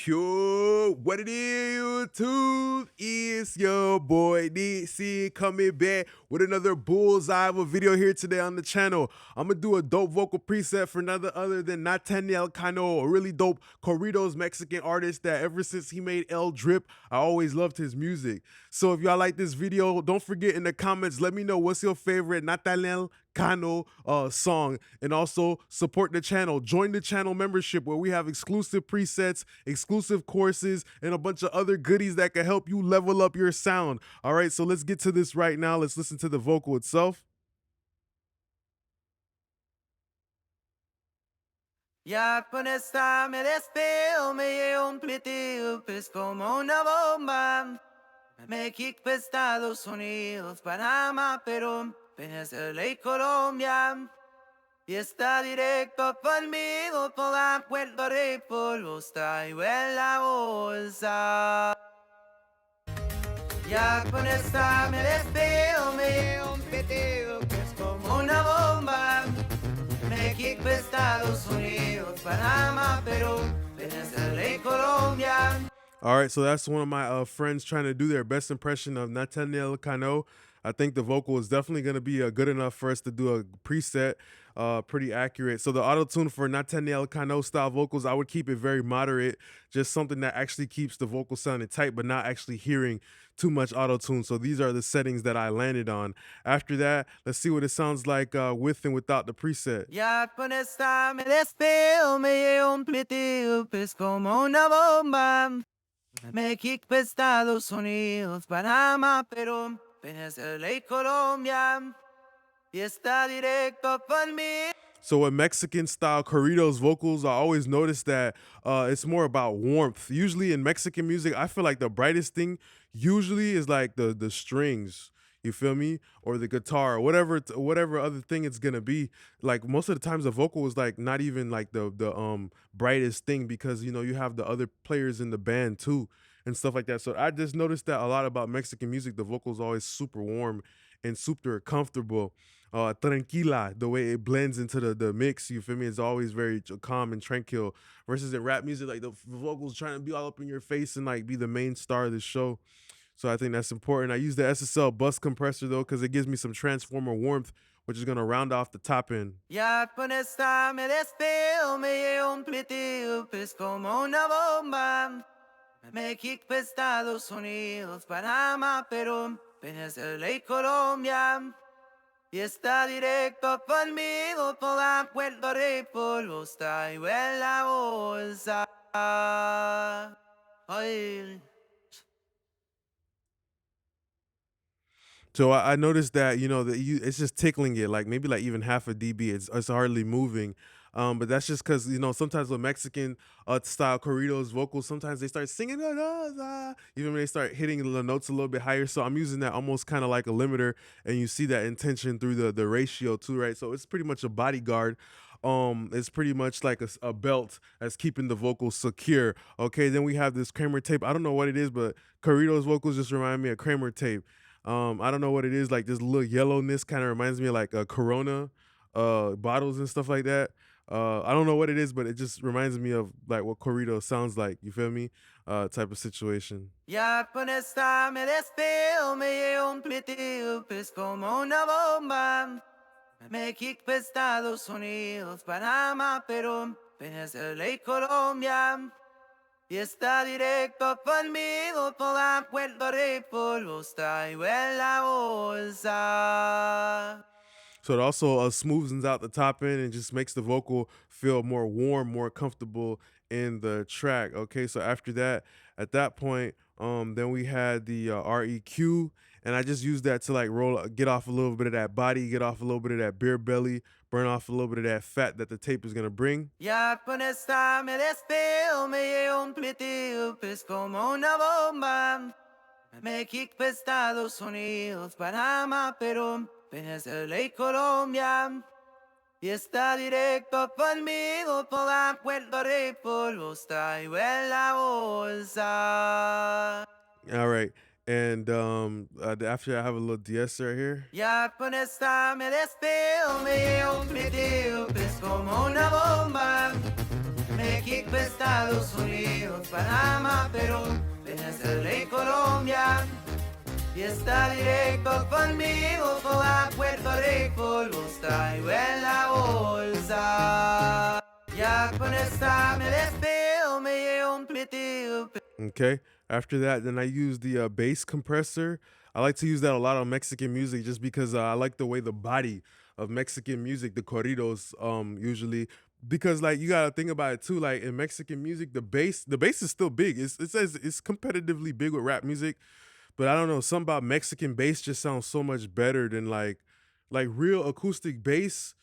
Yo, what it is, YouTube? It's your boy de-essing coming back with another bullseye of a video here today on the channel. I'm gonna do a dope vocal preset for none other than Nathanael, Cano, a really dope corridos Mexican artist that ever since he made El Drip, I always loved his music. So if y'all like this video, don't forget in the comments, let me know what's your favorite Nathanael Cano song, and also support the channel. Join the channel membership where we have exclusive presets, exclusive courses, and a bunch of other goodies that can help you level up your sound. All right, so let's get to this right now. Let's listen to the vocal itself. Ya con esta me despido, me llevo un pliteo, pues como una bomba. Me kick pa' Estados Unidos, Panamá, Perú, Venezuela y Colombia. Y está directo conmigo por la Puerto Rico, los traigo en la bolsa. Ya con esta me despido, me llevo un pliteo, pues como una bomba. Me kick pa' Estados Unidos, Panamá, Perú, Venezuela y Colombia. All right, so that's one of my friends trying to do their best impression of Nathanael Cano. I think the vocal is definitely going to be good enough for us to do a preset, pretty accurate. So the auto-tune for Nathanael Cano style vocals, I would keep it very moderate, just something that actually keeps the vocal sounding tight, but not actually hearing too much auto-tune. So these are the settings that I landed on. After that, let's see what it sounds like with and without the preset. Ya con esta me despido, me llevo un pliteo, pues como una bomba. Me kick pa' Estados Unidos, Panamá, Perú, Venezuela y Colombia. Y está directo conmigo. So with Mexican style corridos vocals, I always notice that it's more about warmth. Usually in Mexican music, I feel like the brightest thing usually is like the strings. You feel me? Or the guitar, or whatever other thing it's gonna be. Like most of the times the vocal is like not even like the brightest thing, because you know you have the other players in the band too and stuff like that. So I just noticed that a lot about Mexican music, the vocal is always super warm and super comfortable. Tranquila, the way it blends into the mix, you feel me? It's always very calm and tranquil. Versus in rap music, like the vocals trying to be all up in your face and like be the main star of the show. So I think that's important. I use the SSL bus compressor though, because it gives me some transformer warmth, which is gonna round off the top end. Ya con esta me despido, me llevo un pliteo, pues como una bomba. Me kick pa' Estados Unidos, Panamá, Perú, Venezuela y Colombia. Y está directo conmigo por la Puerto Rico, los traigo en la bolsa. Ay. So I noticed that, you know, it's just tickling it, like maybe like even half a dB. It's hardly moving. But that's just because, you know, sometimes with Mexican style corridos vocals, sometimes they start singing, even when they start hitting the notes a little bit higher. So I'm using that almost kind of like a limiter, and you see that intention through the ratio too, right? So it's pretty much a bodyguard. It's pretty much like a belt that's keeping the vocals secure. Okay, then we have this Kramer tape. I don't know what it is, but corridos vocals just remind me of Kramer tape. I don't know what it is, like this little yellowness kind of reminds me of like a Corona bottles and stuff like that. I don't know what it is, but it just reminds me of like what corrido sounds like, you feel me? Type of situation. Ya con esta me despido, me llevo un pliteo, pues como una bomba. Me kick pa' Estados Unidos, Panamá, Perú, Venezuela y Colombia. Y está directo conmigo por la Puerto Rico, los traigo en la bolsa. So it also smoothens out the top end and just makes the vocal feel more warm, more comfortable in the track. Okay, so after that, at that point, then we had the REQ, and I just used that to like get off a little bit of that body, get off a little bit of that beer belly, burn off a little bit of that fat that the tape is gonna bring. Ya con esta me despido, me llevo un pliteo, pues como una bomba. Me kick pa' Estados Unidos, Panamá, Perú, Venezuela y Colombia. Y está directo conmigo por la Puerto Rico, los traigo en la bolsa. All right. And after I have a little de-esser right here. Ya con esta me despido, me llevo un pliteo, pues como una bomba. Me kick pa' Estados Unidos, Panamá, Perú, Venezuela y Colombia. Y está directo conmigo para Puerto Rico, los traigo en la bolsa. Ya con esta me despido, me llevo un platillo. Okay. After that, then I use the bass compressor. I like to use that a lot on Mexican music just because I like the way the body of Mexican music, the corridos, usually because like you gotta think about it too. Like in Mexican music, the bass is still big. It says it's competitively big with rap music, but I don't know, something about Mexican bass just sounds so much better than like real acoustic bass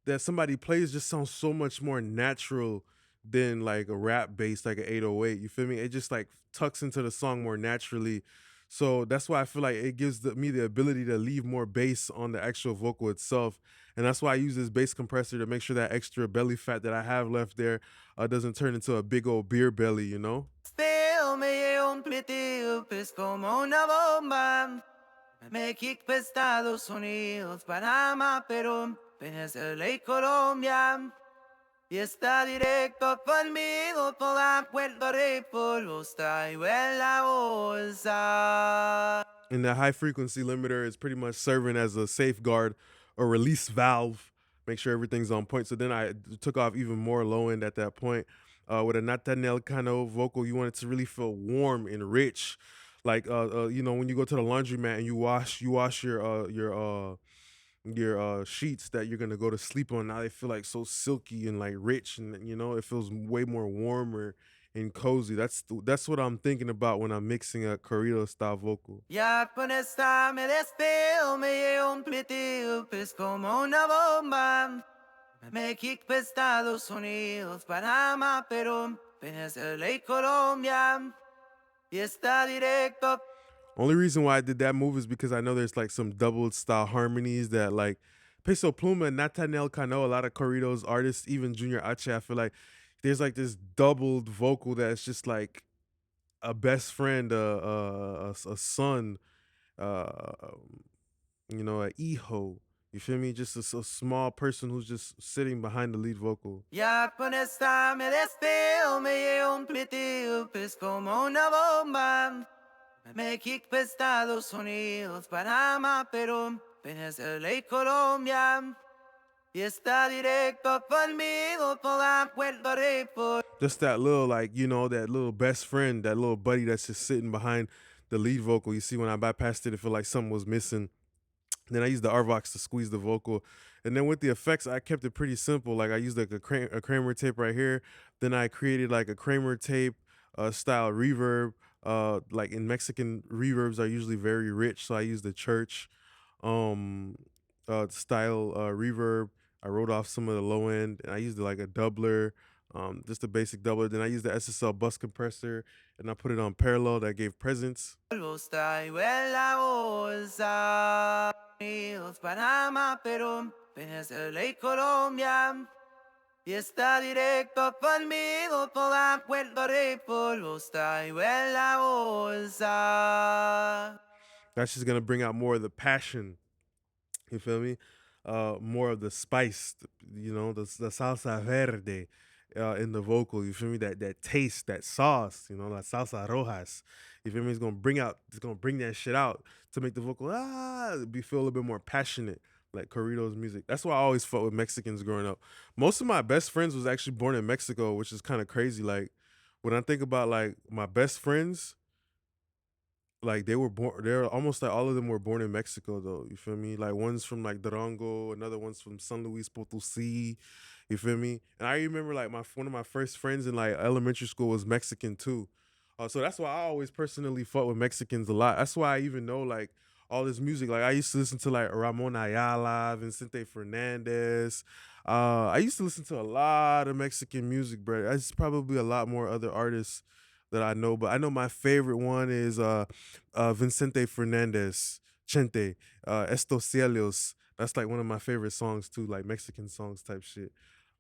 that somebody plays just sounds so much more natural than like a rap bass, like an 808. You feel me? It just like tucks into the song more naturally. So that's why I feel like it gives me the ability to leave more bass on the actual vocal itself. And that's why I use this bass compressor to make sure that extra belly fat that I have left there doesn't turn into a big old beer belly, you know? Spill me llevo un platillo, pues como una bomba. México, Estados Unidos, Panamá, Perú, Venezuela y Colombia. Y está directo conmigo por Puerto Rico, los traigo en la bolsa. And the high frequency limiter is pretty much serving as a safeguard or release valve, make sure everything's on point. So then I took off even more low end at that point. With a Nathanael Cano vocal, you want it to really feel warm and rich. Like you know, when you go to the laundromat and you wash your sheets that you're gonna go to sleep on. Now they feel like so silky and like rich, and you know, it feels way more warmer and cozy. That's what I'm thinking about when I'm mixing a corrido style vocal. Ya con esta me despido, me llevo un platillo, pues como una bomba. México, Estados Unidos, Panamá, Perú, Venezuela y Colombia. Y está directo. Only reason why I did that move is because I know there's like some double style harmonies that like Peso Pluma, Nathanael Cano, a lot of corridos artists, even Junior H. I feel like there's like this doubled vocal that's just like a best friend, a son, uh, you know, a hijo. You feel me? Just a small person who's just sitting behind the lead vocal. Ya con esta me despido, me llevo un platillo, pues como una bomba. México, Estados Unidos, Panamá, Perú, Venezuela y Colombia. Y está directo conmigo por Puerto Rico. Just that little, like, you know, that little best friend, that little buddy that's just sitting behind the lead vocal. You see, when I bypassed it, it felt like something was missing. Then I used the RVox to squeeze the vocal. And then with the effects, I kept it pretty simple. Like I used like a Kramer tape right here. Then I created like a Kramer tape style reverb. Like in Mexican, reverbs are usually very rich. So I used the church um style reverb. I wrote off some of the low end and I used like a doubler, just a basic doubler. Then I used the SSL bus compressor and I put it on parallel that gave presence. Los traigo en la bolsa. Unidos, Panamá, Perú, Venezuela y Colombia. Y está directo conmigo por Puerto Rico. Los traigo en la bolsa. That's just gonna bring out more of the passion. You feel me? More of the spice, you know, the salsa verde in the vocal. You feel me? That taste, that sauce, you know, la salsa rojas. You feel me? It's gonna bring that shit out to make the vocal be feel a little bit more passionate, like corridos music. That's why I always fought with Mexicans growing up. Most of my best friends was actually born in Mexico, which is kind of crazy. Like when I think about like my best friends, like they're almost like all of them were born in Mexico though. You feel me? Like one's from like Durango, another one's from San Luis Potosi. You feel me? And I remember like my one of my first friends in like elementary school was Mexican too. So that's why I always personally fought with Mexicans a lot. That's why I even know like all this music. Like I used to listen to like Ramon Ayala, Vicente Fernandez. I used to listen to a lot of Mexican music, bro. There's probably a lot more other artists that I know, but I know my favorite one is Vicente Fernandez, Chente, Estos Cielos. That's like one of my favorite songs too, like Mexican songs type shit.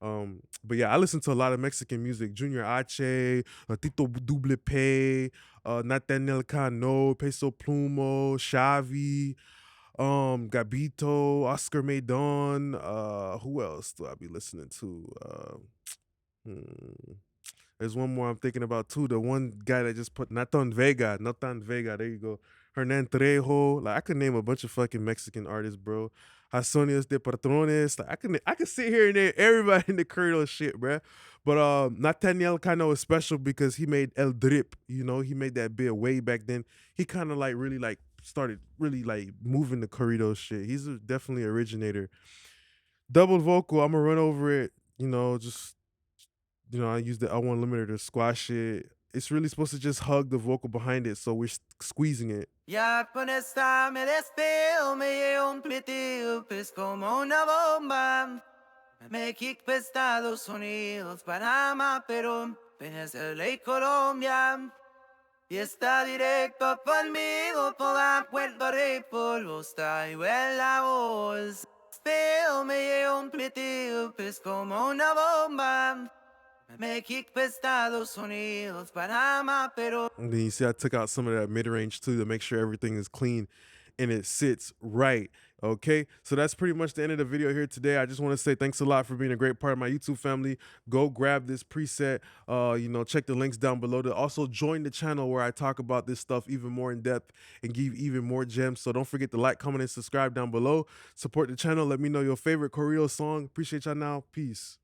But yeah, I listen to a lot of Mexican music. Junior H, Tito Double P, Nathanael Cano, Peso Plumo, Xavi, Gabito, Oscar Maidon. Who else do I be listening to? Hmm. There's one more I'm thinking about too. The one guy that just put Nathan Vega. There you go. Hernan Trejo. Like I could name a bunch of fucking Mexican artists, bro. Hasonios de Patrones. Like I could sit here and name everybody in the Curdo shit, bro. But Nathanael Cano is special because he made El Drip. You know, he made that bit way back then. He kind of like really like started really like moving the corrido shit. He's definitely originator. Double vocal, I'm gonna run over it. Just I use the L1 limiter to squash it. It's really supposed to just hug the vocal behind it, so we're squeezing it. Ya con esta me despido, me llevo un plitillo, pues como una bomba. Me kick Estados Unidos, Panamá, Perú, Venezuela y Colombia. Y está directo conmigo por la Puerto Rico, los traigo en la voz. Pero me llevo un plitillo, pues como una bomba. Me kick Estados Unidos, Panamá, Perú. And then you see I took out some of that mid-range too to make sure everything is clean and it sits right. Okay, so that's pretty much the end of the video here today. I just want to say thanks a lot for being a great part of my YouTube family. Go grab this preset. Check the links down below to also join the channel where I talk about this stuff even more in depth and give even more gems. So don't forget to like, comment, and subscribe down below. Support the channel. Let me know your favorite Corrido song. Appreciate y'all now. Peace.